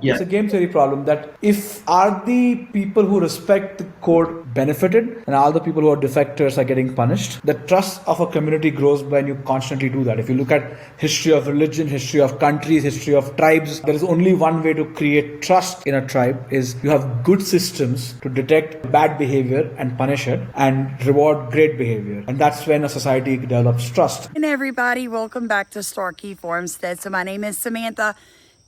Yeah. It's a game theory problem that if are the people who respect the code benefited and are the people who are defectors are getting punished, the trust of a community grows when you constantly do that. If you look at history of religion, history of countries, history of tribes, there is only one way to create trust in a tribe is you have good systems to detect bad behavior and punish it and reward great behavior. And that's when a society develops trust. And everybody, welcome back to Starkey Farmstead. So my name is Samantha.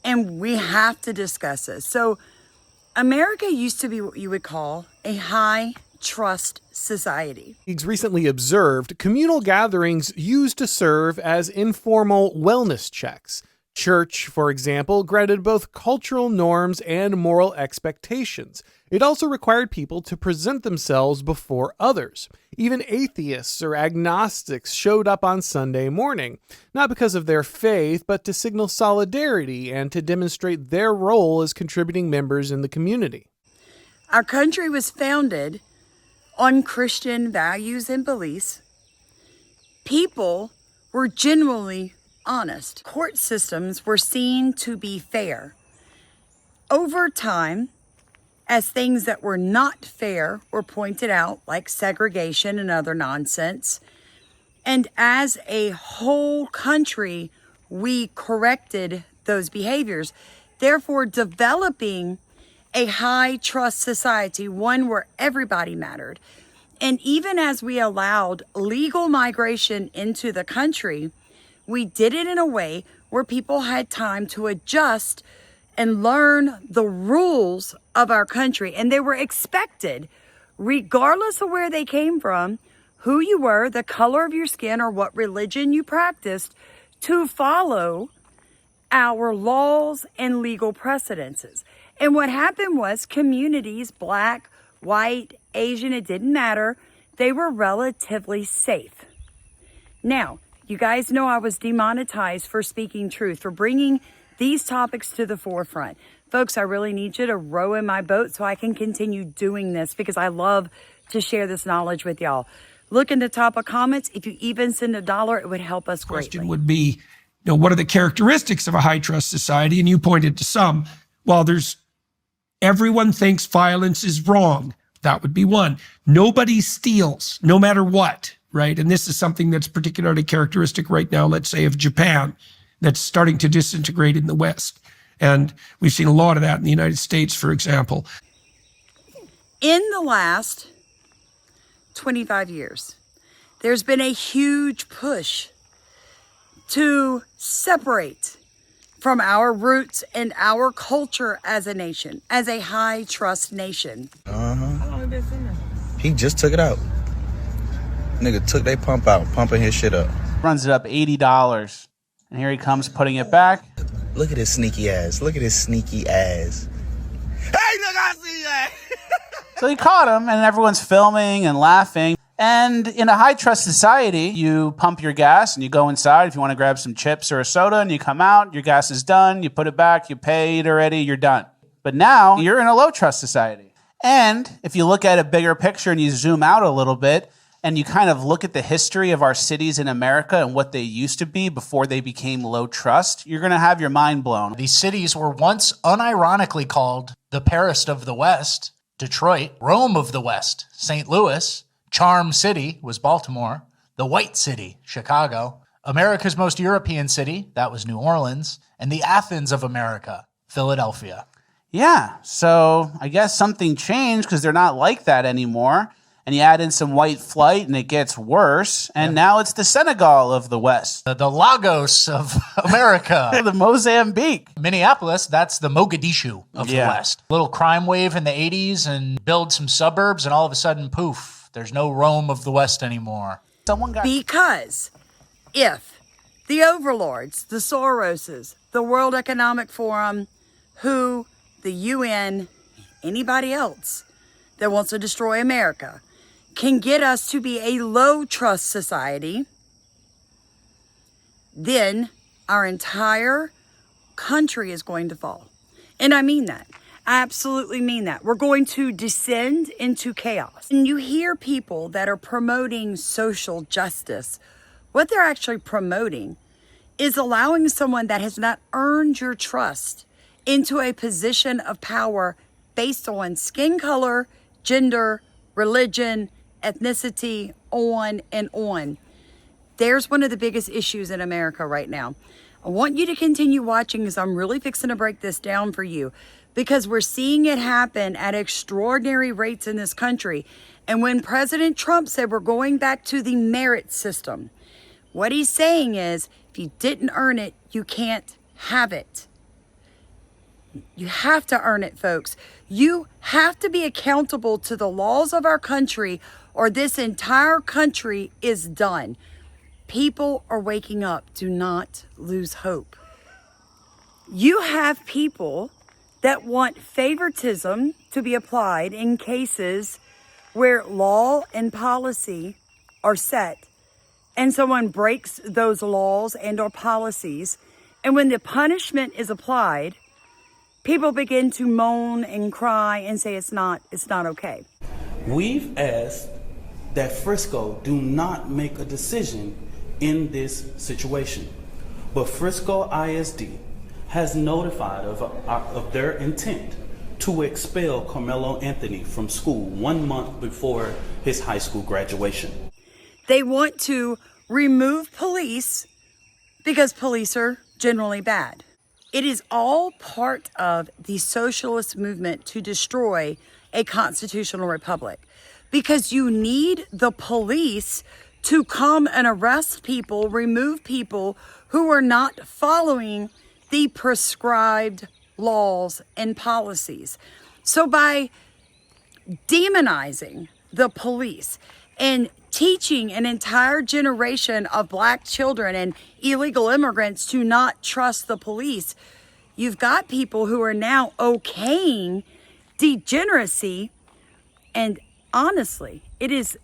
And we have to discuss this. So America used to be what you would call a high trust society. He's recently observed communal gatherings used to serve as informal wellness checks. Church, for example, granted both cultural norms and moral expectations. It also required people to present themselves before others. Even atheists or agnostics showed up on Sunday morning, not because of their faith, but to signal solidarity and to demonstrate their role as contributing members in the community. Our country was founded on Christian values and beliefs. People were genuinely honest. Court systems were seen to be fair. Over time, as things that were not fair were pointed out, like segregation and other nonsense, and as a whole country, we corrected those behaviors, therefore developing a high trust society, one where everybody mattered. And even as we allowed legal migration into the country, we did it in a way where people had time to adjust and learn the rules of our country. And they were expected, regardless of where they came from, who you were, the color of your skin, or what religion you practiced, to follow our laws and legal precedences. And what happened was communities, black, white, Asian, it didn't matter, they were relatively safe. Now, you guys know I was demonetized for speaking truth, for bringing these topics to the forefront. Folks, I really need you to row in my boat so I can continue doing this because I love to share this knowledge with y'all. Look in the top of comments. If you even send $1, it would help us greatly. Question would be, what are the characteristics of a high trust society? And you pointed to some. Well, everyone thinks violence is wrong. That would be one. Nobody steals, no matter what, right? And this is something that's particularly characteristic right now, let's say, of Japan, that's starting to disintegrate in the West. And we've seen a lot of that in the United States, for example. In the last 25 years, there's been a huge push to separate from our roots and our culture as a nation, as a high trust nation. How long have you been sitting there? He just took it out. Nigga took they pump out, pumping his shit up. Runs it up $80. And here he comes putting it back. Look at his sneaky ass. Look at his sneaky ass. Hey, nigga, I see that. So he caught him, and everyone's filming and laughing. And in a high-trust society, you pump your gas, and you go inside if you want to grab some chips or a soda, and you come out, your gas is done, you put it back, you paid already, you're done. But now, you're in a low-trust society. And if you look at a bigger picture and you zoom out a little bit, and you kind of look at the history of our cities in America and what they used to be before they became low trust, you're going to have your mind blown. These cities were once unironically called the Paris of the West, Detroit, Rome of the West, St. Louis, Charm City was Baltimore, the White City, Chicago, America's most European city, that was New Orleans, and the Athens of America, Philadelphia. Yeah, so I guess something changed because they're not like that anymore. And you add in some white flight and it gets worse. And now it's the Senegal of the West. The Lagos of America. The Mozambique. Minneapolis, that's the Mogadishu of the West. Little crime wave in the 80s and build some suburbs and all of a sudden, poof, there's no Rome of the West anymore. Because if the overlords, the Soroses, the World Economic Forum, WHO, the UN, anybody else that wants to destroy America, can get us to be a low trust society, then our entire country is going to fall. And I mean that. I absolutely mean that. We're going to descend into chaos. And you hear people that are promoting social justice. What they're actually promoting is allowing someone that has not earned your trust into a position of power based on skin color, gender, religion, ethnicity, on and on. There's one of the biggest issues in America right now. I want you to continue watching because I'm really fixing to break this down for you, because we're seeing it happen at extraordinary rates in this country. And when President Trump said we're going back to the merit system, what he's saying is, if you didn't earn it, you can't have it. You have to earn it, folks. You have to be accountable to the laws of our country, or this entire country is done. People are waking up. Do not lose hope. You have people that want favoritism to be applied in cases where law and policy are set and someone breaks those laws and or policies. And when the punishment is applied, people begin to moan and cry and say it's not okay. We've asked that Frisco do not make a decision in this situation, but Frisco ISD has notified of their intent to expel Carmelo Anthony from school 1 month before his high school graduation. They want to remove police because police are generally bad. It is all part of the socialist movement to destroy a constitutional republic, because you need the police to come and arrest people, remove people who are not following the prescribed laws and policies. So by demonizing the police and teaching an entire generation of black children and illegal immigrants to not trust the police, you've got people who are now okaying degeneracy. And honestly, it is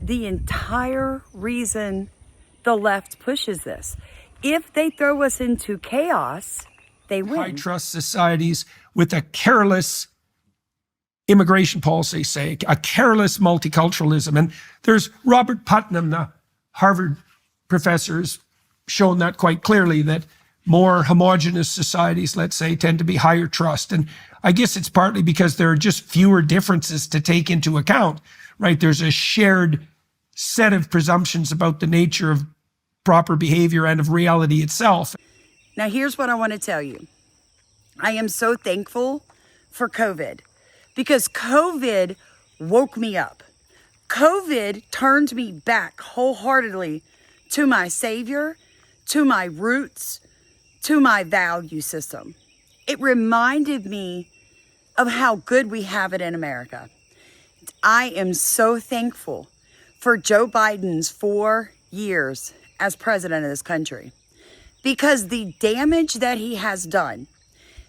the entire reason the left pushes this. If they throw us into chaos, they win. High trust societies with a careless immigration policy, say, a careless multiculturalism. And there's Robert Putnam, the Harvard professor, has shown that quite clearly, that more homogenous societies, let's say, tend to be higher trust. And I guess it's partly because there are just fewer differences to take into account, right? There's a shared set of presumptions about the nature of proper behavior and of reality itself. Now, here's what I want to tell you. I am so thankful for COVID, because COVID woke me up. COVID turned me back wholeheartedly to my Savior, to my roots, to my value system. It reminded me of how good we have it in America. I am so thankful for Joe Biden's 4 years as president of this country, because the damage that he has done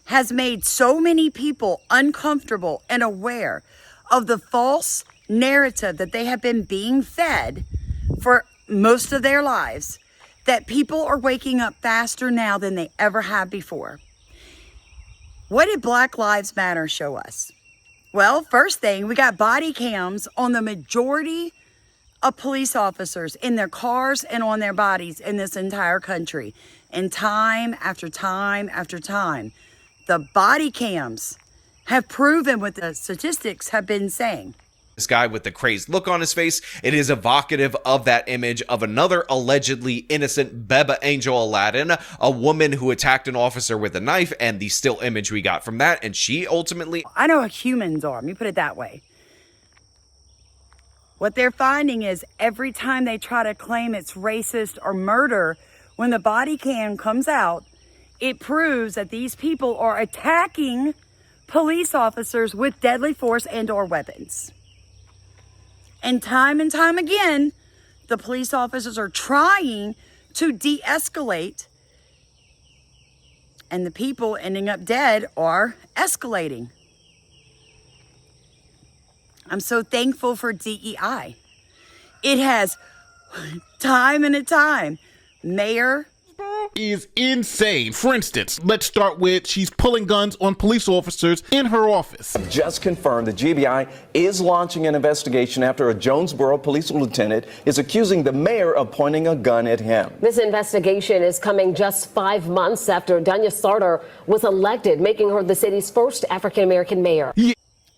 has made so many people uncomfortable and aware of the false narrative that they have been being fed for most of their lives, that people are waking up faster now than they ever have before. What did Black Lives Matter show us? Well, first thing, we got body cams on the majority of police officers in their cars and on their bodies in this entire country. And time after time after time, the body cams have proven what the statistics have been saying. This guy with the crazed look on his face, it is evocative of that image of another allegedly innocent Beba Angel Aladdin, a woman who attacked an officer with a knife, and the still image we got from that, and she ultimately... I know how humans are, let me put it that way. What they're finding is every time they try to claim it's racist or murder, when the body cam comes out, it proves that these people are attacking police officers with deadly force and or weapons. And time again, the police officers are trying to de-escalate, and the people ending up dead are escalating. I'm so thankful for DEI. It has, time and time, Mayor is insane. For instance, let's start with she's pulling guns on police officers in her office. Just confirmed the GBI is launching an investigation after a Jonesboro police lieutenant is accusing the mayor of pointing a gun at him. This investigation is coming just 5 months after Danya Sarter was elected, making her the city's first African-American mayor.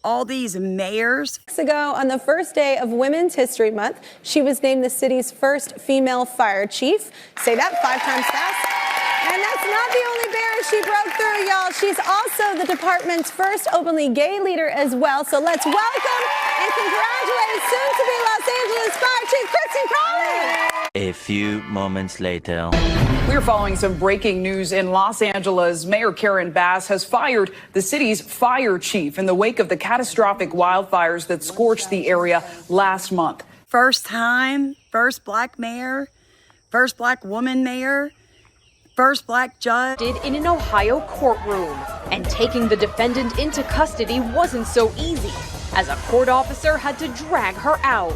All these mayors. Weeks ago, on the first day of Women's History Month, she was named the city's first female fire chief. Say that 5 times fast. And that's not the only barrier she broke through, y'all. She's also the department's first openly gay leader as well. So let's welcome and congratulate soon-to-be Los Angeles Fire Chief Kristen Collins. A few moments later. We're following some breaking news in Los Angeles. Mayor Karen Bass has fired the city's fire chief in the wake of the catastrophic wildfires that scorched the area last month. First time, first black mayor, first black woman mayor, first black judge. In an Ohio courtroom, and taking the defendant into custody wasn't so easy, as a court officer had to drag her out.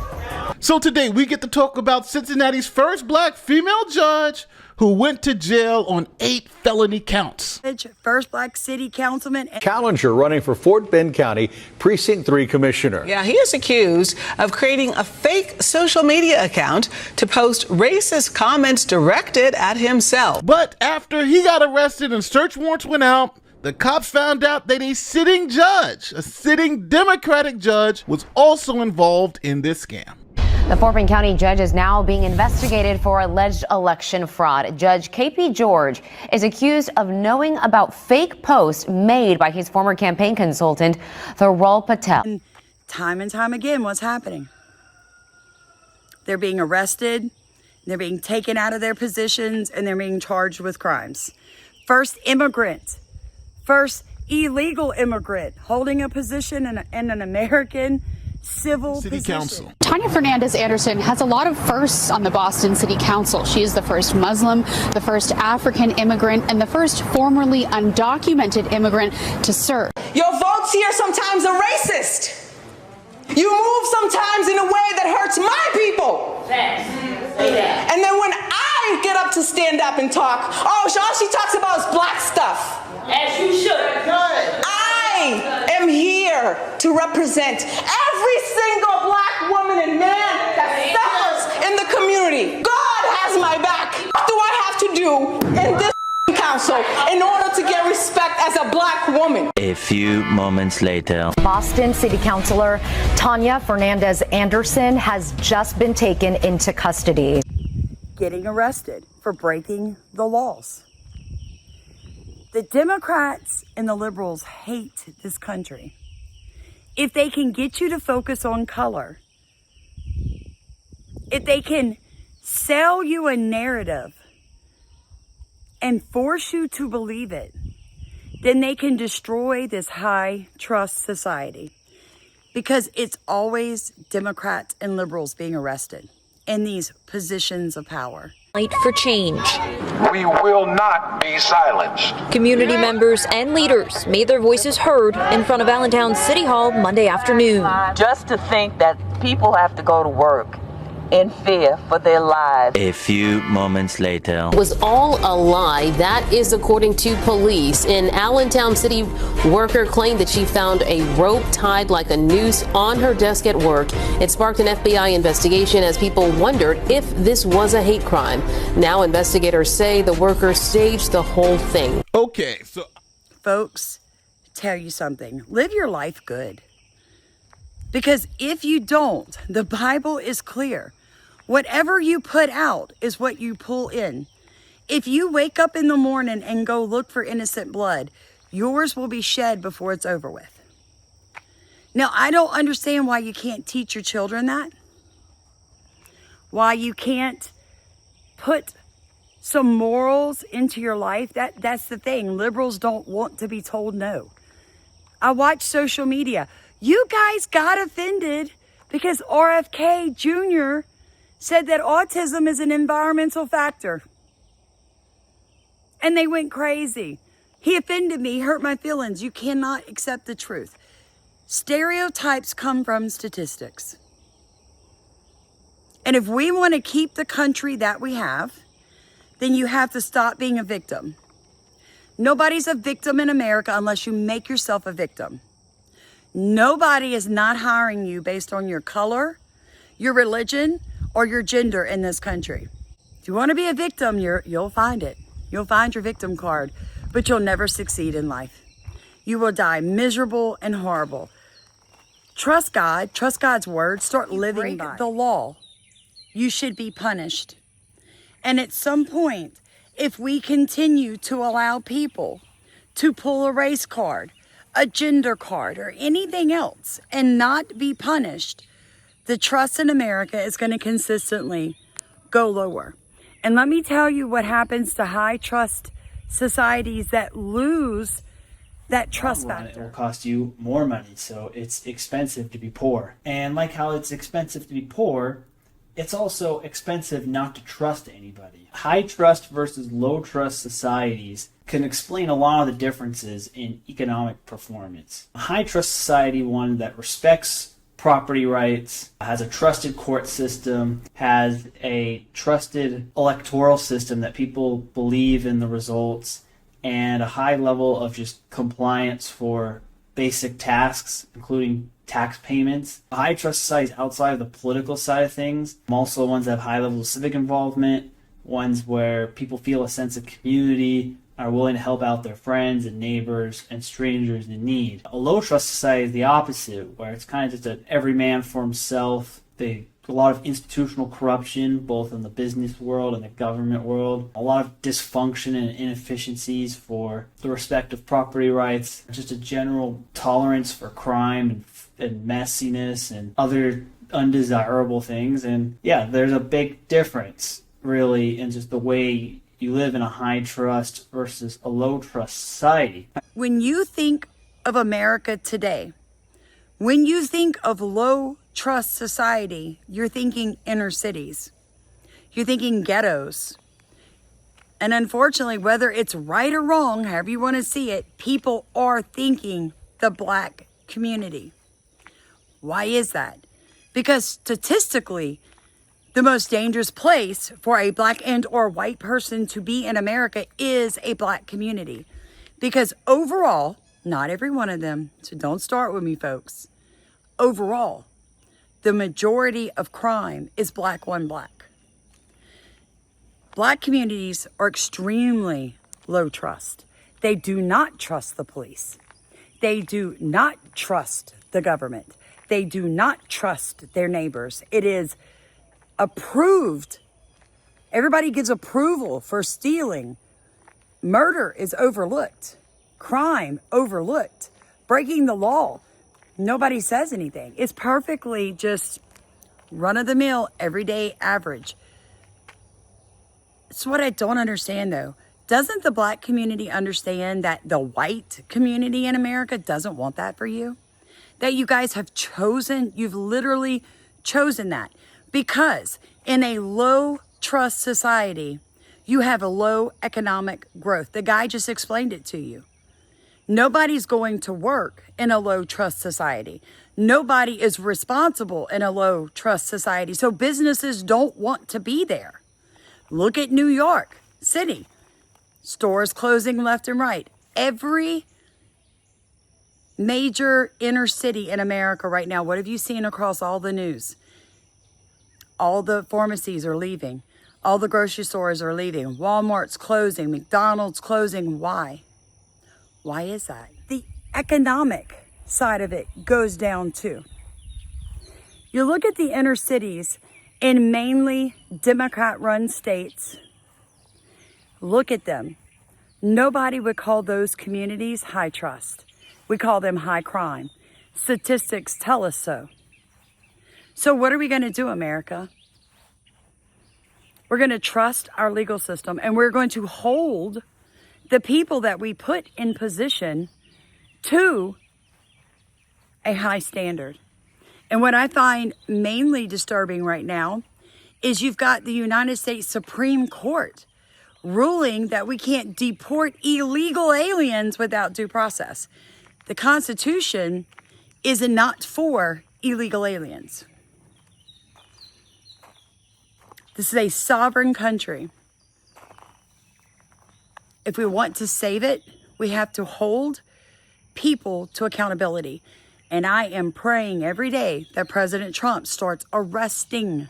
So today we get to talk about Cincinnati's first black female judge who went to jail on 8 felony counts. First black city councilman. Challenger running for Fort Bend County Precinct 3 Commissioner. Yeah, he is accused of creating a fake social media account to post racist comments directed at himself. But after he got arrested and search warrants went out, the cops found out that a sitting judge, a sitting Democratic judge, was also involved in this scam. The Fort Bend County judge is now being investigated for alleged election fraud. Judge KP George is accused of knowing about fake posts made by his former campaign consultant, Thurul Patel. Time and time again, what's happening? They're being arrested, they're being taken out of their positions, and they're being charged with crimes. First immigrant, first illegal immigrant holding a position in an American civil City position. Council. Tanya Fernandez Anderson has a lot of firsts on the Boston City Council. She is the first Muslim, the first African immigrant, and the first formerly undocumented immigrant to serve. Your votes here sometimes are racist. You move sometimes in a way that hurts my people. And then when I get up to stand up and talk, all she talks about is black stuff. As you should. I am here to represent every single black woman and man that suffers in the community. God has my back. What do I have to do in this council in order to get respect as a black woman? A few moments later. Boston City Councilor Tanya Fernandez Anderson has just been taken into custody. Getting arrested for breaking the laws. The Democrats and the liberals hate this country. If they can get you to focus on color, if they can sell you a narrative and force you to believe it, then they can destroy this high trust society. Because it's always Democrats and liberals being arrested in these positions of power. Fight for change. We will not be silenced. Community members and leaders made their voices heard in front of Allentown City Hall Monday afternoon. Just to think that people have to go to work in fear for their lives. A few moments later. Was all a lie. That is according to police. An Allentown city worker claimed that she found a rope tied like a noose on her desk at work. It sparked an FBI investigation as people wondered if this was a hate crime. Now investigators say the worker staged the whole thing. Okay, so folks, tell you something. Live your life good. Because if you don't, the Bible is clear. Whatever you put out is what you pull in. If you wake up in the morning and go look for innocent blood, yours will be shed before it's over with. Now, I don't understand why you can't teach your children that. Why you can't put some morals into your life. That's the thing. Liberals don't want to be told no. I watch social media. You guys got offended because RFK Jr. said that autism is an environmental factor. And they went crazy. He offended me, hurt my feelings. You cannot accept the truth. Stereotypes come from statistics. And if we want to keep the country that we have, then you have to stop being a victim. Nobody's a victim in America unless you make yourself a victim. Nobody is not hiring you based on your color, your religion, or your gender in this country. If you want to be a victim, you'll find it. You'll find your victim card, but you'll never succeed in life. You will die miserable and horrible. Trust God, trust God's word, start living by the law. You should be punished. And at some point, if we continue to allow people to pull a race card, a gender card, or anything else and not be punished, the trust in America is going to consistently go lower. And let me tell you what happens to high trust societies that lose that trust factor. It will cost you more money, so it's expensive to be poor. And like how it's expensive to be poor, it's also expensive not to trust anybody. High trust versus low trust societies can explain a lot of the differences in economic performance. A high trust society, one that respects property rights, has a trusted court system, has a trusted electoral system that people believe in the results, and a high level of just compliance for basic tasks, including tax payments. High trust societies outside of the political side of things, also ones that have high levels of civic involvement, ones where people feel a sense of community, are willing to help out their friends and neighbors and strangers in need. A low trust society is the opposite, where it's kind of just an every man for himself. A lot of institutional corruption, both in the business world and the government world. A lot of dysfunction and inefficiencies for the respect of property rights. Just a general tolerance for crime and messiness and other undesirable things. And yeah, there's a big difference, really, in just the way you live in a high trust versus a low trust society. When you think of America today, when you think of low trust society, you're thinking inner cities. You're thinking ghettos. And unfortunately, whether it's right or wrong, however you want to see it, people are thinking the Black community. Why is that? Because statistically, the most dangerous place for a Black and or white person to be in America is a Black community. Because overall, not every one of them, so don't start with me, folks. Overall, the majority of crime is Black on Black. Black communities are extremely low trust. They do not trust the police. They do not trust the government. They do not trust their neighbors. It is approved. Everybody gives approval for stealing. Murder is overlooked. Crime overlooked. Breaking the law, nobody says anything. It's perfectly just run-of-the-mill, everyday average. It's what I don't understand, though. Doesn't the Black community understand that the white community in America doesn't want that for you? That you guys have chosen, you've literally chosen that. Because in a low trust society, you have a low economic growth. The guy just explained it to you. Nobody's going to work in a low trust society. Nobody is responsible in a low trust society. So businesses don't want to be there. Look at New York City. Stores closing left and right. Every major inner city in America right now, what have you seen across all the news? All the pharmacies are leaving. All the grocery stores are leaving. Walmart's closing. McDonald's closing. Why? Why is that? The economic side of it goes down too. You look at the inner cities in mainly Democrat-run states. Look at them. Nobody would call those communities high trust. We call them high crime. Statistics tell us so. So what are we going to do, America? We're going to trust our legal system, and we're going to hold the people that we put in position to a high standard. And what I find mainly disturbing right now is you've got the United States Supreme Court ruling that we can't deport illegal aliens without due process. The Constitution is not for illegal aliens. This is a sovereign country. If we want to save it, we have to hold people to accountability. And I am praying every day that President Trump starts arresting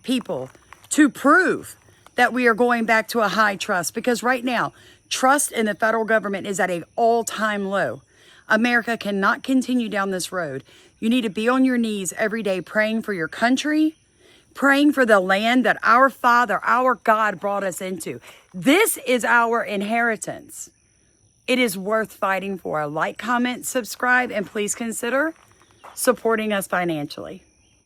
people to prove that we are going back to a high trust. Because right now, trust in the federal government is at an all-time low. America cannot continue down this road. You need to be on your knees every day praying for your country, praying for the land that our Father, our God brought us into. This is our inheritance. It is worth fighting for. Like, comment, subscribe, and please consider supporting us financially.